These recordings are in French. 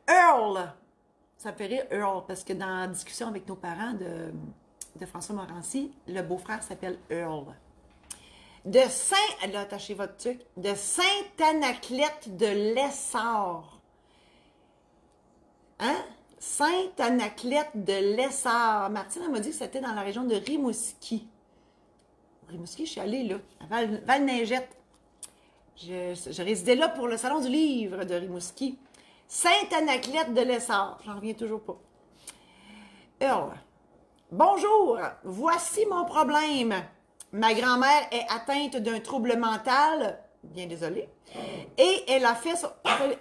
Earl. Ça me fait rire, Earl, parce que dans la discussion avec nos parents de François Morancy, le beau-frère s'appelle Earl. De Saint... Là, attachez votre truc. De Sainte-Anaclète de l'Essor. Hein? Sainte-Anaclète de l'Essor. Martine, elle m'a dit que c'était dans la région de Rimouski. Rimouski, je suis allée là, à Val-Neigette. Je résidais là pour le Salon du Livre de Rimouski. Sainte-Anaclète de l'Essor. J'en reviens toujours pas. Earl. Bonjour, voici mon problème. Ma grand-mère est atteinte d'un trouble mental, bien désolée, et elle a fait...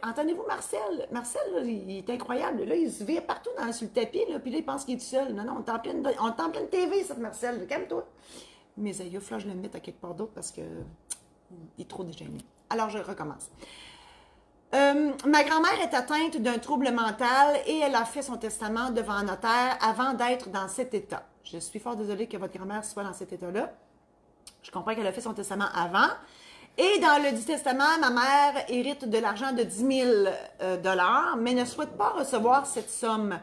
Entendez-vous Marcel? Marcel, là, il est incroyable. Là, il se vire partout sur le tapis, là, puis là, il pense qu'il est tout seul. Non, on est en pleine TV, cette Marcel. Calme-toi. Mes aïeux, là, je le mets à quelque part d'autre parce que il est trop déchaîné. Alors, je recommence. Ma grand-mère est atteinte d'un trouble mental et elle a fait son testament devant un notaire avant d'être dans cet état. Je suis fort désolée que votre grand-mère soit dans cet état-là. Je comprends qu'elle a fait son testament avant. Et dans le dit testament, ma mère hérite de l'argent de 10 000 mais ne souhaite pas recevoir cette somme.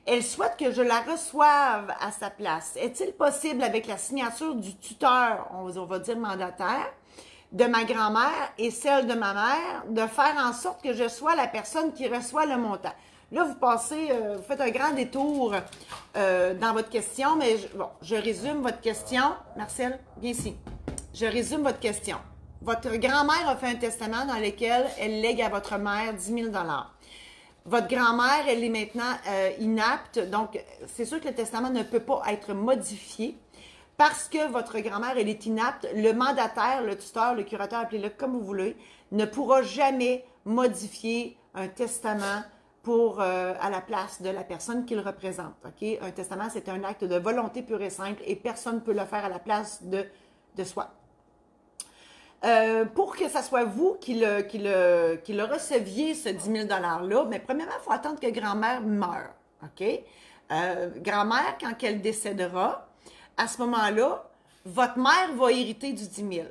Elle souhaite que je la reçoive à sa place. Est-il possible, avec la signature du tuteur, on va dire mandataire, de ma grand-mère et celle de ma mère, de faire en sorte que je sois la personne qui reçoit le montant? Là, vous passez, vous faites un grand détour dans votre question, mais je résume votre question. Marcel, viens ici. Je résume votre question. Votre grand-mère a fait un testament dans lequel elle lègue à votre mère 10 000 Votre grand-mère, elle est maintenant inapte, donc c'est sûr que le testament ne peut pas être modifié. Parce que votre grand-mère, elle est inapte, le mandataire, le tuteur, le curateur, appelez-le comme vous voulez, ne pourra jamais modifier un testament à la place de la personne qu'il représente. Okay? Un testament, c'est un acte de volonté pure et simple et personne ne peut le faire à la place de soi. Pour que ça soit vous qui le receviez, ce 10 000 $-là, mais premièrement, il faut attendre que grand-mère meure. Okay? Grand-mère, quand elle décédera, à ce moment-là, votre mère va hériter du 10 000.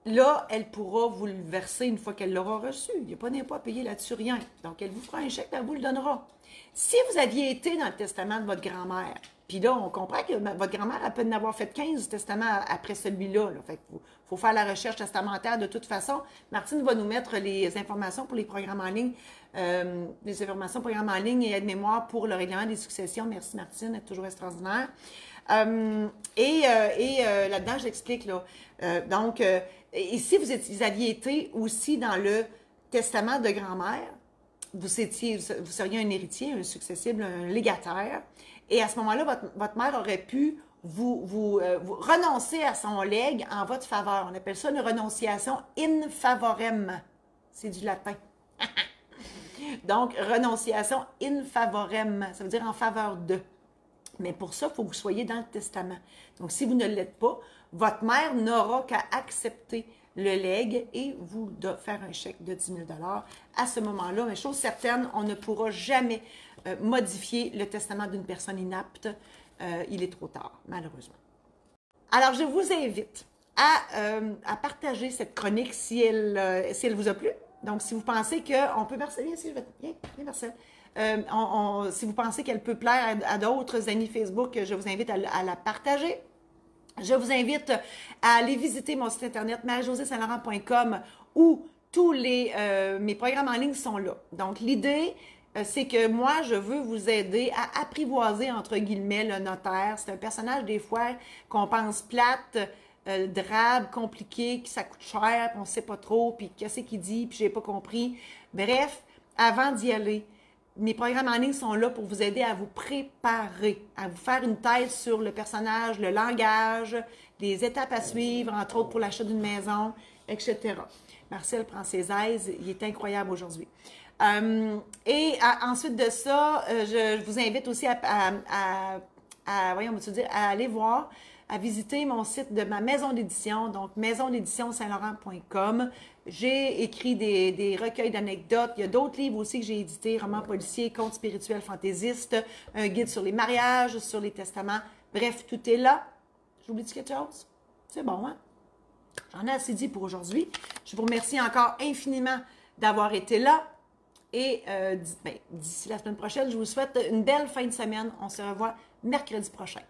Là, elle pourra vous le verser une fois qu'elle l'aura reçu. Il n'y a pas à payer là-dessus rien. Donc, elle vous fera un chèque, elle vous le donnera. Si vous aviez été dans le testament de votre grand-mère, puis là, on comprend que votre grand-mère a peut en avoir fait 15 testaments après celui-là. Fait qu'il faut faire la recherche testamentaire de toute façon. Martine va nous mettre les informations pour les programmes en ligne, les informations programmes en ligne et aide-mémoire pour le règlement des successions. Merci Martine, elle est toujours extraordinaire. Là-dedans, j'explique, là. Et si vous aviez été aussi dans le testament de grand-mère, vous seriez un héritier, un successible, un légataire. Et à ce moment-là, votre mère aurait pu vous renoncer à son legs en votre faveur. On appelle ça une renonciation in favorem. C'est du latin. Donc, renonciation in favorem, ça veut dire en faveur de. Mais pour ça, il faut que vous soyez dans le testament. Donc, si vous ne l'êtes pas, votre mère n'aura qu'à accepter le legs et vous faire un chèque de 10 000 $ à ce moment-là. Mais chose certaine, on ne pourra jamais modifier le testament d'une personne inapte. Il est trop tard, malheureusement. Alors, je vous invite à partager cette chronique si elle vous a plu. Donc, si vous pensez qu'on peut... Marcel, viens, Marcel. Si vous pensez qu'elle peut plaire à d'autres amis Facebook, je vous invite à la partager. Je vous invite à aller visiter mon site internet marijosésaint-laurent.com où tous mes programmes en ligne sont là. Donc, l'idée, c'est que moi, je veux vous aider à apprivoiser, entre guillemets, le notaire. C'est un personnage, des fois, qu'on pense plate, drabe, compliqué, que ça coûte cher, puis on ne sait pas trop, puis qu'est-ce qu'il dit, puis j'ai pas compris. Bref, avant d'y aller, mes programmes en ligne sont là pour vous aider à vous préparer, à vous faire une thèse sur le personnage, le langage, les étapes à suivre, entre autres pour l'achat d'une maison, etc. Marcel prend ses aises, il est incroyable aujourd'hui. Ensuite de ça, je vous invite aussi à aller voir, à visiter mon site de ma maison d'édition, donc maisondéditionsaintlaurent.com. J'ai écrit des recueils d'anecdotes. Il y a d'autres livres aussi que j'ai édités, romans policiers, contes spirituels fantaisistes, un guide sur les mariages, sur les testaments. Bref, tout est là. J'oublie-tu quelque chose? C'est bon, hein? J'en ai assez dit pour aujourd'hui. Je vous remercie encore infiniment d'avoir été là. Et d'ici la semaine prochaine, je vous souhaite une belle fin de semaine. On se revoit mercredi prochain.